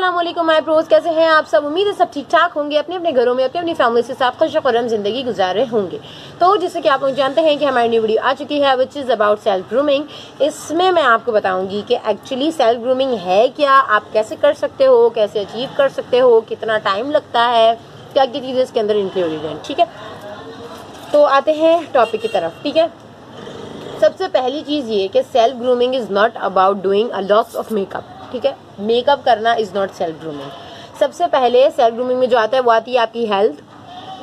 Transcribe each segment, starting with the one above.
अस्सलामुअलैकुम my pros, कैसे हैं आप सब। उम्मीद है सब ठीक ठाक होंगे, अपने अपने घरों में अपनी अपनी फैमिली के साथ खुश खुर्रम जिंदगी गुजार रहे होंगे। तो जैसे कि आप लोग जानते हैं कि हमारी न्यू वीडियो आ चुकी है which is about self grooming. इसमें मैं आपको बताऊंगी कि एक्चुअली सेल्फ ग्रूमिंग है क्या, आप कैसे कर सकते हो, कैसे अचीव कर सकते हो, कितना टाइम लगता है, क्या क्या चीज़ें इसके अंदर इंक्लूडेड हैं। ठीक है, तो आते हैं टॉपिक की तरफ। ठीक है, सबसे पहली चीज़ ये कि self grooming is not about doing a lots of makeup. ठीक है, मेकअप करना इज़ नॉट सेल्फ ग्रूमिंग। सबसे पहले सेल्फ ग्रूमिंग में जो आता है वो आती है आपकी हेल्थ,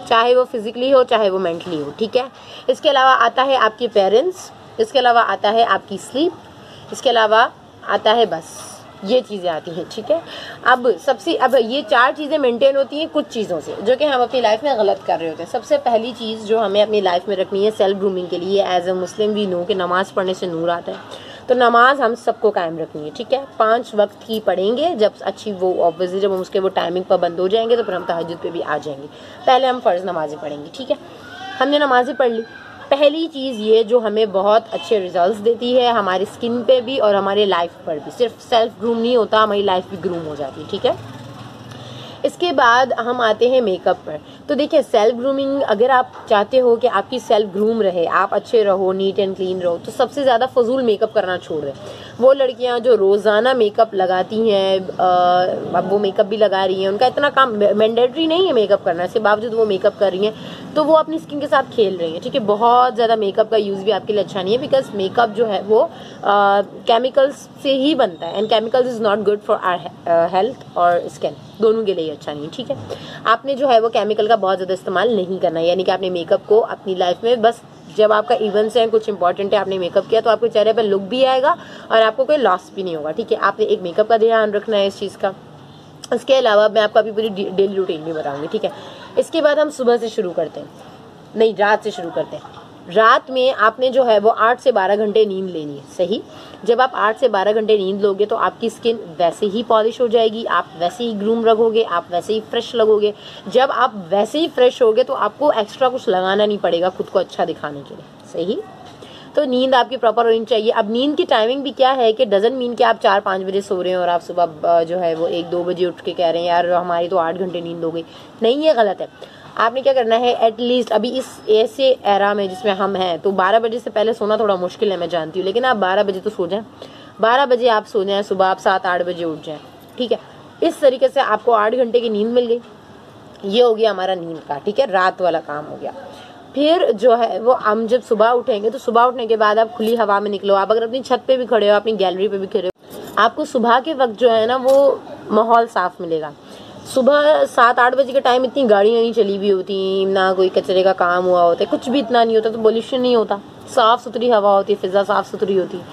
चाहे वो फिजिकली हो चाहे वो मेंटली हो। ठीक है, इसके अलावा आता है आपके पेरेंट्स, इसके अलावा आता है आपकी स्लीप, इसके अलावा आता है बस ये चीज़ें आती हैं। ठीक है, अब ये चार चीज़ें मेंटेन होती हैं कुछ चीज़ों से जो कि हम अपनी लाइफ में गलत कर रहे होते हैं। सबसे पहली चीज़ जो हमें अपनी लाइफ में रखनी है सेल्फ ग्रूमिंग के लिए, as a Muslim we know कि नमाज़ पढ़ने से नूर आता है, तो नमाज हम सबको कायम रखनी है। ठीक है, 5 वक्त की पढ़ेंगे, जब अच्छी वो ऑब्वियसली जब हम उसके वो टाइमिंग पर बंद हो जाएंगे तो फिर हम तहज्जुद पे भी आ जाएंगे। पहले हम फ़र्ज़ नमाज़ें पढ़ेंगे। ठीक है, हमने नमाज़ें पढ़ ली। पहली चीज़ ये जो हमें बहुत अच्छे रिजल्ट्स देती है हमारी स्किन पे भी और हमारे लाइफ पर भी, सिर्फ सेल्फ ग्रूम नहीं होता, हमारी लाइफ भी ग्रूम हो जाती है। ठीक है, इसके बाद हम आते हैं मेकअप पर। तो देखिए, सेल्फ ग्रूमिंग अगर आप चाहते हो कि आपकी सेल्फ ग्रूम रहे, आप अच्छे रहो, नीट एंड क्लीन रहो, तो सबसे ज़्यादा फजूल मेकअप करना छोड़ दें। वो लड़कियां जो रोज़ाना मेकअप लगाती हैं, अब वो मेकअप भी लगा रही हैं, उनका इतना काम मैंडेटरी नहीं है मेकअप करना, इसके बावजूद वो मेकअप कर रही हैं, तो वो अपनी स्किन के साथ खेल रही हैं। ठीक है, बहुत ज़्यादा मेकअप का यूज़ भी आपके लिए अच्छा नहीं है, बिकॉज मेकअप जो है वो केमिकल्स से ही बनता है, and chemicals is not good for our health और स्किन, दोनों के लिए अच्छा नहीं है। ठीक है, आपने जो है वो केमिकल का बहुत ज़्यादा इस्तेमाल नहीं करना है, यानी कि आपने मेकअप को अपनी लाइफ में बस जब आपका इवेंट्स है, कुछ इंपॉर्टेंट है, आपने मेकअप किया तो आपके चेहरे पर लुक भी आएगा और आपको कोई लॉस भी नहीं होगा। ठीक है, आपने एक मेकअप का ध्यान रखना है इस चीज़ का। इसके अलावा मैं आपको अभी पूरी डेली रूटीन भी बताऊंगी। ठीक है, इसके बाद हम सुबह से शुरू करते हैं, नहीं रात से शुरू करते हैं। रात में आपने जो है वो 8 से 12 घंटे नींद लेनी है। सही, जब आप 8 से 12 घंटे नींद लोगे तो आपकी स्किन वैसे ही पॉलिश हो जाएगी, आप वैसे ही ग्रूम रखोगे, आप वैसे ही फ्रेश लगोगे। जब आप वैसे ही फ्रेश होगे तो आपको एक्स्ट्रा कुछ लगाना नहीं पड़ेगा खुद को अच्छा दिखाने के लिए। सही, तो नींद आपकी प्रॉपर होनी चाहिए। अब नींद की टाइमिंग भी क्या है कि डजंट मीन कि आप 4-5 बजे सो रहे हैं और आप सुबह जो है वो 1-2 बजे उठ के कह रहे हैं यार हमारी तो 8 घंटे नींद हो गई। नहीं, ये गलत है। आपने क्या करना है, एटलीस्ट अभी इस ऐसे एरा में जिसमें हम हैं तो 12 बजे से पहले सोना थोड़ा मुश्किल है, मैं जानती हूँ, लेकिन आप 12 बजे तो सो जाएं। 12 बजे आप सो जाएं, सुबह आप 7-8 बजे उठ जाएं। ठीक है, इस तरीके से आपको 8 घंटे की नींद मिल गई। ये हो गया हमारा नींद का। ठीक है, रात वाला काम हो गया। फिर जो है वो हम जब सुबह उठेंगे तो सुबह उठने के बाद आप खुली हवा में निकलो। आप अगर अपनी छत पे भी खड़े हो, अपनी गैलरी पे भी खड़े हो, आपको सुबह के वक्त जो है ना वो माहौल साफ मिलेगा। सुबह 7-8 बजे के टाइम इतनी गाड़ियाँ नहीं चली हुई होती, ना कोई कचरे का काम हुआ होता है, कुछ भी इतना नहीं होता, तो पोल्यूशन नहीं होता, साफ़ सुथरी हवा होती है, फ़िज़ा साफ़ सुथरी होती है।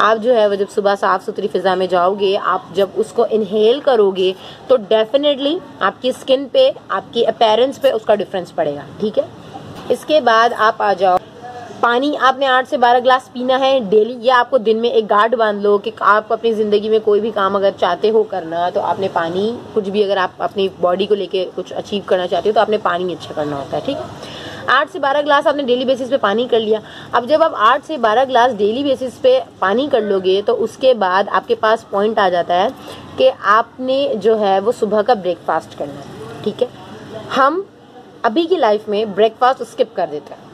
आप जो है वो जब सुबह साफ़ सुथरी फ़िज़ा में जाओगे, आप जब उसको इनहेल करोगे तो डेफिनेटली आपकी स्किन पे, आपकी अपीयरेंस पे उसका डिफरेंस पड़ेगा। ठीक है, इसके बाद आप आ जाओ, पानी आपने 8 से 12 ग्लास पीना है डेली। या आपको दिन में एक गार्ड बांध लो कि आप अपनी ज़िंदगी में कोई भी काम अगर चाहते हो करना तो आपने पानी, कुछ भी अगर आप अपनी बॉडी को लेके कुछ अचीव करना चाहते हो तो आपने पानी अच्छा करना होता है। ठीक है, 8 से 12 ग्लास आपने डेली बेसिस पे पानी कर लिया। अब जब आप 8 से 12 ग्लास डेली बेसिस पे पानी कर लोगे तो उसके बाद आपके पास पॉइंट आ जाता है कि आपने जो है वो सुबह का ब्रेकफास्ट करना है। ठीक है, हम अभी की लाइफ में ब्रेकफास्ट स्किप कर देते हैं,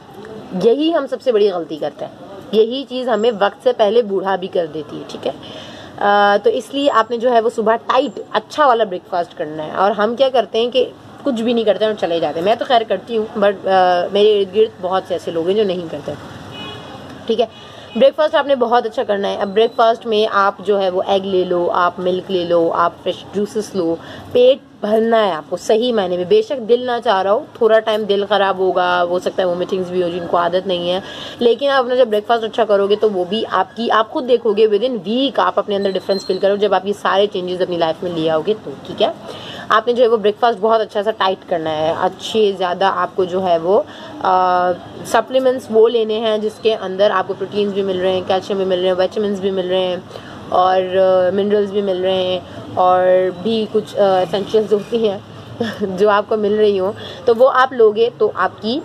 यही हम सबसे बड़ी गलती करते हैं। यही चीज़ हमें वक्त से पहले बूढ़ा भी कर देती है। ठीक है, तो इसलिए आपने जो है वो सुबह टाइट अच्छा वाला ब्रेकफास्ट करना है। और हम क्या करते हैं कि कुछ भी नहीं करते हैं और चले जाते हैं। मैं तो खैर करती हूँ, बट मेरे इर्द गिर्द बहुत से ऐसे लोग हैं जो नहीं करते। ठीक है, ब्रेकफास्ट आपने बहुत अच्छा करना है। अब ब्रेकफास्ट में आप जो है वो एग ले लो, आप मिल्क ले लो, आप फ्रेश जूसेस लो, पेट भरना है आपको सही मायने में। बेशक दिल ना चाह रहा हो, थोड़ा टाइम दिल ख़राब होगा, हो सकता है वोमिटिंग्स भी हो जिनको आदत नहीं है, लेकिन आप अपना जब ब्रेकफास्ट अच्छा करोगे तो वो भी आपकी, आप खुद देखोगे विद इन वीक आप अपने अंदर डिफरेंस फील करोगे जब आप ये सारे चेंजेस अपनी लाइफ में ले आओगे तो। ठीक है, आपने जो है वो ब्रेकफास्ट बहुत अच्छा सा टाइट करना है, अच्छे ज़्यादा आपको जो है वो सप्लीमेंट्स वो लेने हैं जिसके अंदर आपको प्रोटीन्स भी मिल रहे हैं, कैल्शियम भी मिल रहे हैं, विटामिन्स भी मिल रहे हैं और मिनरल्स भी मिल रहे हैं और भी कुछ एसेंशियल्स होती हैं जो आपको मिल रही हो, तो वो आप लोगे तो आपकी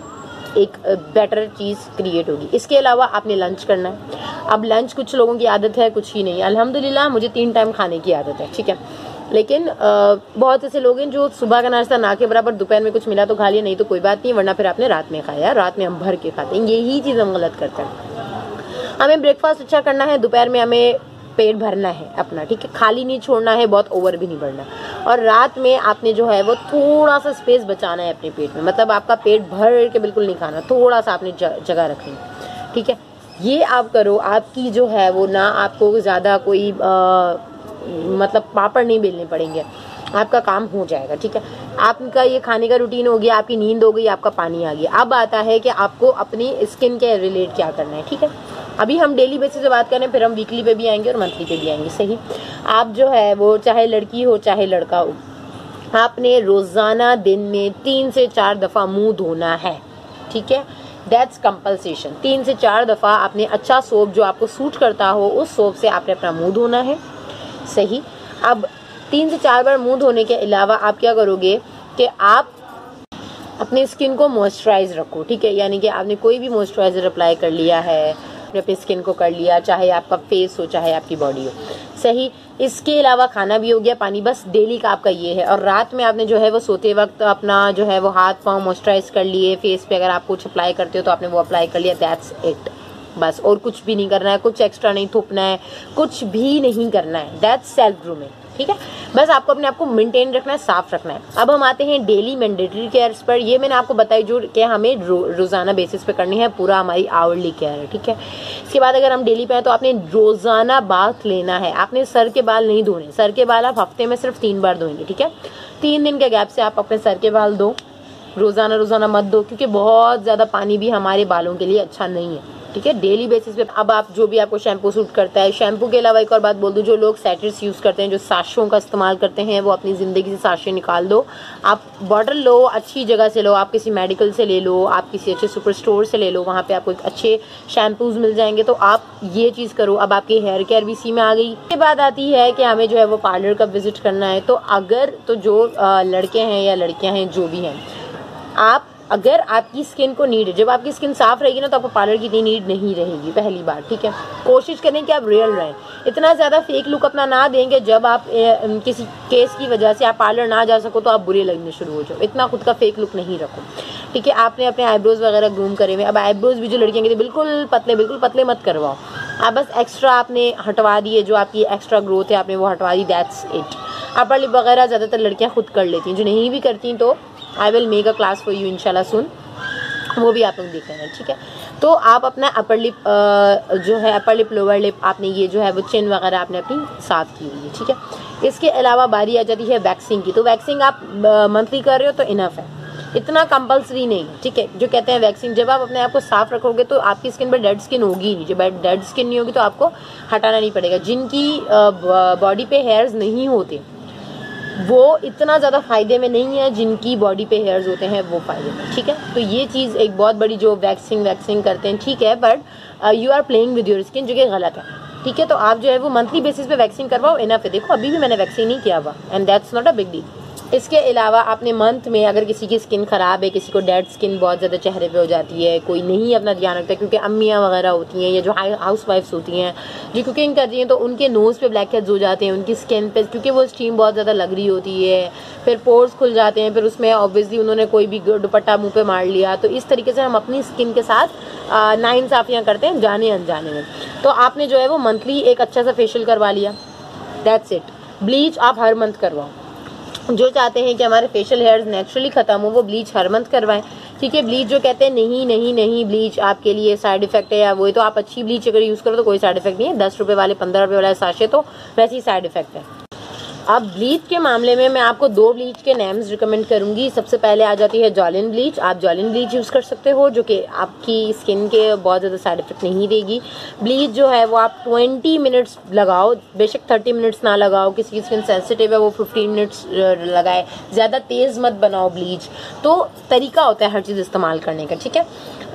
एक बेटर चीज़ क्रिएट होगी। इसके अलावा आपने लंच करना है। अब लंच कुछ लोगों की आदत है, कुछ ही नहीं। अल्हम्दुलिल्लाह मुझे 3 टाइम खाने की आदत है। ठीक है, लेकिन बहुत ऐसे लोग हैं जो सुबह का नाश्ता ना के बराबर, दोपहर में कुछ मिला तो खा लिया, नहीं तो कोई बात नहीं, वरना फिर आपने रात में खाया। रात में हम भर के खाते हैं, यही चीज़ हम गलत करते हैं। हमें ब्रेकफास्ट अच्छा करना है, दोपहर में हमें पेट भरना है अपना, ठीक है, खाली नहीं छोड़ना है, बहुत ओवर भी नहीं बढ़ना। और रात में आपने जो है वो थोड़ा सा स्पेस बचाना है अपने पेट में, मतलब आपका पेट भर के बिल्कुल नहीं खाना, थोड़ा सा आपने जगह रखनी है, ठीक है। ये आप करो, आपकी जो है वो ना आपको ज़्यादा कोई मतलब पापड़ नहीं बेलने पड़ेंगे, आपका काम हो जाएगा, ठीक है। आपका ये खाने का रूटीन हो गया, आपकी नींद हो गई, आपका पानी आ गया। अब आता है कि आपको अपनी स्किन के रिलेट क्या करना है, ठीक है। अभी हम डेली बेसिस पे बात करें, फिर हम वीकली पे भी आएंगे और मंथली पे भी आएंगे, सही। आप जो है वो चाहे लड़की हो चाहे लड़का हो, आपने रोज़ाना दिन में 3 से 4 दफ़ा मुंह धोना है, ठीक है। दैट्स कंपल्सेशन। 3 से 4 दफ़ा आपने अच्छा सोप जो आपको सूट करता हो, उस सोप से आपने अपना मुंह धोना है, सही। अब 3 से 4 बार मुंह धोने के अलावा आप क्या करोगे कि आप अपनी स्किन को मॉइस्चराइज रखो, ठीक है। यानी कि आपने कोई भी मॉइस्चराइजर अप्लाई कर लिया है, अपनी स्किन को कर लिया, चाहे आपका फेस हो चाहे आपकी बॉडी हो, सही। इसके अलावा खाना भी हो गया, पानी, बस डेली का आपका ये है। और रात में आपने जो है वो सोते वक्त अपना जो है वो हाथ पाँव मॉइस्चराइज कर लिए, फेस पे अगर आप कुछ अप्लाई करते हो तो आपने वो अप्लाई कर लिया, दैट्स इट, बस। और कुछ भी नहीं करना है, कुछ एक्स्ट्रा नहीं थोपना है, कुछ भी नहीं करना है, दैट्स सेल्फ ग्रूमिंग, ठीक है। बस आपको अपने आप को मेंटेन रखना है, साफ रखना है। अब हम आते हैं डेली मैंडेटरी केयर्स पर। ये मैंने आपको बताई जो कि हमें रोजाना बेसिस पे करनी है, पूरा हमारी आवरली केयर है, ठीक है। इसके बाद अगर हम डेली पे हैं तो आपने रोजाना बाथ लेना है। आपने सर के बाल नहीं धोने, सर के बाल आप हफ्ते में सिर्फ 3 बार धोएंगे, ठीक है। 3 दिन के गैप से आप अपने सर के बाल धो, रोजाना मत धो, क्योंकि बहुत ज्यादा पानी भी हमारे बालों के लिए अच्छा नहीं है, ठीक है। डेली बेसिस पे अब आप जो भी आपको शैम्पू सूट करता है, शैम्पू के अलावा एक और बात बोल दूं, जो लोग सैचेट्स यूज करते हैं, जो साशों का इस्तेमाल करते हैं, वो अपनी जिंदगी से साशे निकाल दो। आप बॉटल लो, अच्छी जगह से लो, आप किसी मेडिकल से ले लो, आप किसी अच्छे सुपर स्टोर से ले लो, वहाँ पे आपको अच्छे शैम्पूज मिल जाएंगे, तो आप ये चीज़ करो। अब आपकी हेयर केयर भी इसी में आ गई। इसके बाद आती है कि हमें जो है वो पार्लर कब विजिट करना है। तो अगर तो जो लड़के हैं या लड़कियाँ हैं, जो भी हैं, आप अगर आपकी स्किन को नीड है, जब आपकी स्किन साफ रहेगी ना तो आपको पार्लर की इतनी नीड नहीं रहेगी, पहली बार, ठीक है। कोशिश करें कि आप रियल रहें, इतना ज़्यादा फेक लुक अपना ना देंगे, जब आप किसी केस की वजह से आप पार्लर ना जा सको तो आप बुरे लगने शुरू हो जाओ। इतना खुद का फेक लुक नहीं रखो, ठीक है। आपने अपने आईब्रोज वगैरह ग्रूम करे हुए, अब आईब्रोज भी जो लड़कियाँ कहती बिल्कुल पतले मत करवाओ, आप बस एक्स्ट्रा आपने हटवा दिए, जो आपकी एक्स्ट्रा ग्रोथ है आपने वो हटवा दी, दैट्स इट। अपर लिप वगैरह ज़्यादातर लड़कियाँ खुद कर लेती हैं, जो नहीं भी करती तो I will make a class for you इंशाल्लाह सुन, वो भी आप लोग देख लेना, ठीक है। तो आप अपना अपर लिप जो है, अपर लिप लोअर लिप, आपने ये जो है वो चिन वगैरह आपने अपनी साफ की हुई है, ठीक है। इसके अलावा बारी आ जाती है वैक्सिंग की। तो वैक्सिंग आप मंथली कर रहे हो तो इनफ है, इतना कंपलसरी नहीं है, ठीक है। जो कहते हैं वैक्सिंग, जब आप अपने आप को साफ रखोगे तो आपकी स्किन पर डेड स्किन होगी नहीं, जब डेड स्किन नहीं होगी तो आपको हटाना नहीं पड़ेगा। जिनकी बॉडी पे हेयर्स नहीं होते वो इतना ज़्यादा फ़ायदे में नहीं है, जिनकी बॉडी पे हेयर्स होते हैं वो फ़ायदे में, ठीक है। तो ये चीज़ एक बहुत बड़ी, जो वैक्सिंग करते हैं, ठीक है, but you are playing with your skin, जो कि गलत है, ठीक है। तो आप जो है वो मंथली बेसिस पे वैक्सिंग करवाओ, इनफ है। देखो अभी भी मैंने वैक्सिंग नहीं किया हुआ, and that's not a big deal. इसके अलावा आपने मंथ में, अगर किसी की स्किन ख़राब है, किसी को डेड स्किन बहुत ज़्यादा चेहरे पे हो जाती है, कोई नहीं अपना ध्यान रखता है, क्योंकि अम्मियाँ वगैरह होती हैं या जो हाउस वाइफ्स होती हैं जो कुकिंग करती हैं, तो उनके नोज़ पे ब्लैक हेड्स हो जाते हैं, उनकी स्किन पे, क्योंकि वो स्टीम बहुत ज़्यादा लग रही होती है, फिर पोर्स खुल जाते हैं, फिर उसमें ऑब्वियसली उन्होंने कोई भी दुपट्टा मुँह पे मार लिया। तो इस तरीके से हम अपनी स्किन के साथ नाइंसाफ़ियाँ करते हैं जाने अनजाने में। तो आपने जो है वो मंथली एक अच्छा सा फेशियल करवा लिया, दैट्स इट। ब्लीच आप हर मंथ करवाओ, जो चाहते हैं कि हमारे फेशियल हेयर्स नेचुरली ख़त्म हो वो ब्लीच हर मंथ करवाएं, ठीक है। ब्लीच जो कहते हैं नहीं ब्लीच आपके लिए साइड इफेक्ट है या वो, तो आप अच्छी ब्लीच अगर यूज़ करो तो कोई साइड इफेक्ट नहीं है। 10 रुपये वाले 15 रुपये वाले साशे तो वैसे ही साइड इफेक्ट है। अब ब्लीच के मामले में मैं आपको 2 ब्लीच के नेम्स रिकमेंड करूंगी। सबसे पहले आ जाती है जॉलिन ब्लीच। आप जॉलिन ब्लीच यूज़ कर सकते हो, जो कि आपकी स्किन के बहुत ज़्यादा साइड इफेक्ट नहीं देगी। ब्लीच जो है वो आप 20 मिनट्स लगाओ, बेशक 30 मिनट्स ना लगाओ, किसी की स्किन सेंसिटिव है वो 15 मिनट्स लगाए, ज़्यादा तेज़ मत बनाओ ब्लीच। तो तरीका होता है हर चीज़ इस्तेमाल करने का, ठीक है।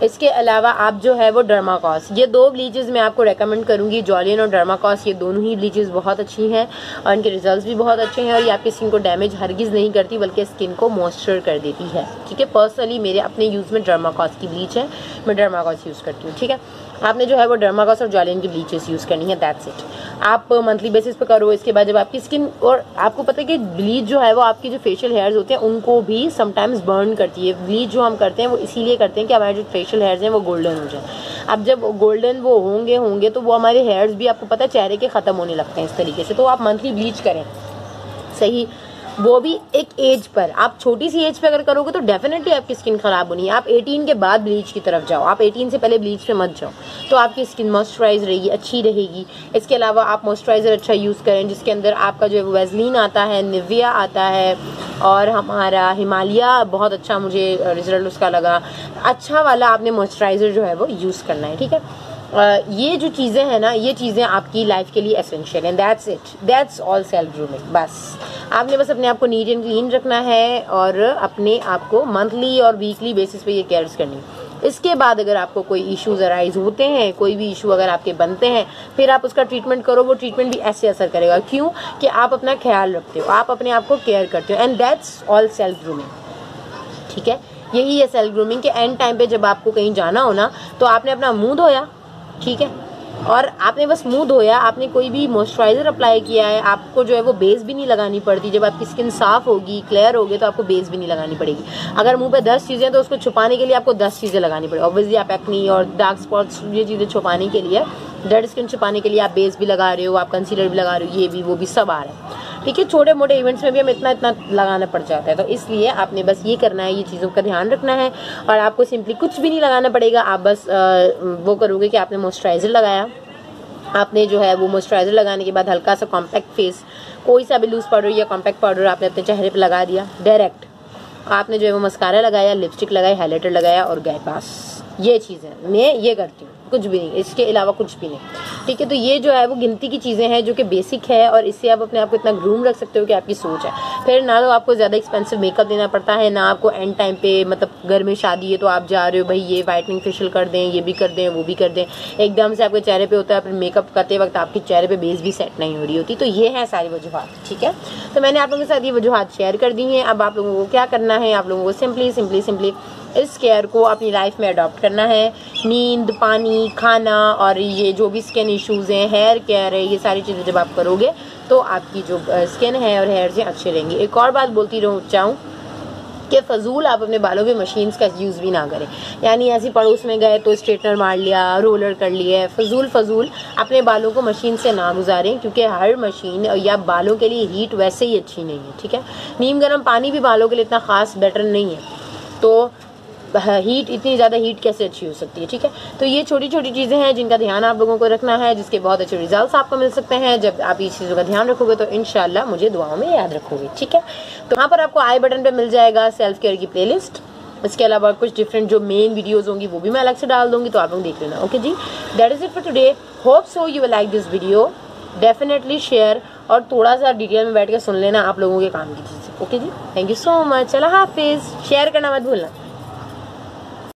इसके अलावा आप जो है वो डर्माकॉस, ये 2 ब्लीचेस मैं आपको रेकमेंड करूंगी, जॉलिन और डर्माकॉस। ये दोनों ही ब्लीचेस बहुत अच्छी हैं और इनके रिजल्ट्स भी बहुत अच्छे हैं, और ये आपकी स्किन को डैमेज हरगिज़ नहीं करती बल्कि स्किन को मॉइस्चर कर देती है, ठीक है। पर्सनली मेरे अपने यूज़ में डर्माकॉस की ब्लीच है, मैं डर्माकॉस यूज़ करती हूँ, ठीक है। आपने जो है वो डर्माकोस और जॉलियन की ब्लीचेस यूज़ करनी है, दैट्स इट। आप मंथली बेसिस पे करो। इसके बाद जब आपकी स्किन, और आपको पता है कि ब्लीच जो है वो आपकी जो फेशियल हेयर्स होते हैं उनको भी समटाइम्स बर्न करती है। ब्लीच जो हम करते हैं वो इसीलिए करते हैं कि हमारे जो फेशियल हेयर्स हैं वो गोल्डन हो जाए। अब जब गोल्डन वो होंगे तो वो हमारे हेयर्स भी, आपको पता है, चेहरे के ख़त्म होने लगते हैं इस तरीके से। तो आप मंथली ब्लीच करें, सही, वो भी एक एज पर। आप छोटी सी एज पे अगर करोगे तो डेफिनेटली आपकी स्किन ख़राब होनी है। आप 18 के बाद ब्लीच की तरफ जाओ, आप 18 से पहले ब्लीच पे मत जाओ, तो आपकी स्किन मॉइस्चराइज रहेगी, अच्छी रहेगी। इसके अलावा आप मॉइस्चराइज़र अच्छा यूज़ करें जिसके अंदर आपका जो है वैसलीन आता है, निविया आता है, और हमारा हिमालय बहुत अच्छा मुझे रिजल्ट उसका लगा। अच्छा वाला आपने मॉइस्चराइज़र जो है वो यूज़ करना है, ठीक है। ये जो चीज़ें हैं ना, ये चीज़ें आपकी लाइफ के लिए एसेंशियल हैं। That's it, that's all self grooming. बस आपने बस अपने आप को नीट एंड क्लीन रखना है और अपने आप को मंथली और वीकली बेसिस पे ये केयर्स करनी है। इसके बाद अगर आपको कोई इश्यूज अराइज होते हैं, कोई भी इशू अगर आपके बनते हैं, फिर आप उसका ट्रीटमेंट करो। वो ट्रीटमेंट भी ऐसे असर करेगा, क्यों कि आप अपना ख्याल रखते हो, आप अपने आप को केयर करते हो, and that's all self grooming, ठीक है। यही है सेल्फ ग्रूमिंग के एंड टाइम पे। जब आपको कहीं जाना हो ना, तो आपने अपना मुंह धोया, ठीक है, और आपने बस मुंह धोया, आपने कोई भी मॉइस्चराइजर अप्लाई किया है, आपको जो है वो बेस भी नहीं लगानी पड़ती। जब आपकी स्किन साफ होगी, क्लियर होगी, तो आपको बेस भी नहीं लगानी पड़ेगी। अगर मुंह पे 10 चीज़ें तो उसको छुपाने के लिए आपको 10 चीज़ें लगानी पड़ेगी। ऑब्वियसली आप एक्नी और डार्क स्पॉट्स, ये चीज़ें छुपाने के लिए, डेड स्किन छुपाने के लिए आप बेस भी लगा रहे हो, आप कंसीलर भी लगा रहे हो, ये भी वो भी सब आ रहा है, ठीक है। छोटे मोटे इवेंट्स में भी हम इतना लगाना पड़ जाता है। तो इसलिए आपने बस ये करना है, ये चीज़ों का ध्यान रखना है, और आपको सिंपली कुछ भी नहीं लगाना पड़ेगा। आप बस वो करोगे कि आपने मॉइस्चराइजर लगाया, आपने जो है वो मॉइस्चराइजर लगाने के बाद हल्का सा कॉम्पैक्ट फेस, कोई सा भी लूज पाउडर या कॉम्पैक्ट पाउडर आपने अपने चेहरे पे लगा दिया डायरेक्ट। आपने जो है वो मस्कारा लगाया, लिपस्टिक लगाई, हाइलाइटर लगाया और गए, बस। ये चीज़ें मैं ये करती हूँ, कुछ भी नहीं, इसके अलावा कुछ भी नहीं, ठीक है। तो ये जो है वो गिनती की चीज़ें हैं जो कि बेसिक है, और इससे आप अपने आप को इतना ग्रूम रख सकते हो कि आपकी सोच है। फिर ना तो आपको ज़्यादा एक्सपेंसिव मेकअप देना पड़ता है, ना आपको एंड टाइम पे, मतलब घर में शादी है तो आप जा रहे हो भाई ये वाइटनिंग फेशियल कर दें, ये भी कर दें, वो भी कर दें, एकदम से आपके चेहरे पे होता है। फिर मेकअप करते वक्त आपके चेहरे पे बेस भी सेट नहीं हो रही होती। तो ये है सारी वजूहत, ठीक है। तो मैंने आप लोगों के साथ ये वजूहत शेयर कर दी हैं। अब आप लोगों को क्या करना है, आप लोगों को सिंपली इस केयर को अपनी लाइफ में अडॉप्ट करना है। नींद, पानी, खाना और ये जो भी स्किन इश्यूज़ हैं, हेयर केयर है, ये सारी चीज़ें जब आप करोगे तो आपकी जो स्किन है और हेयर्स हैं अच्छे रहेंगे। एक और बात बोलती चाहूँ कि फजूल आप अपने बालों में मशीन्स का यूज़ भी ना करें। यानी ऐसी पड़ोस में गए तो स्ट्रेटनर मार लिया, रोलर कर लिया, फजूल अपने बालों को मशीन से ना गुजारें, क्योंकि हर मशीन या बालों के लिए हीट वैसे ही अच्छी नहीं है, ठीक है। नीम गर्म पानी भी बालों के लिए इतना ख़ास बेटर नहीं है, तो हीट, इतनी ज़्यादा हीट कैसे अच्छी हो सकती है, ठीक है। तो ये छोटी छोटी चीज़ें हैं जिनका ध्यान आप लोगों को रखना है, जिसके बहुत अच्छे रिजल्ट्स आपको मिल सकते हैं जब आप इस चीज़ों का ध्यान रखोगे। तो इंशाल्लाह मुझे दुआओं में याद रखोगे, ठीक है। तो यहाँ पर आपको आई बटन पे मिल जाएगा सेल्फ केयर की प्लेलिस्ट। इसके अलावा कुछ डिफरेंट जो मेन वीडियोज़ होंगी वो भी मैं अलग से डाल दूँगी, तो आप लोग देख लेना। ओके जी, that is it for today. Hope so you will like this video, definitely share, और थोड़ा सा डिटेल में बैठ के सुन लेना आप लोगों के काम की चीज़ें। ओके जी, थैंक यू सो मच। अल्लाह हाफिज़। शेयर करना मत भूलना।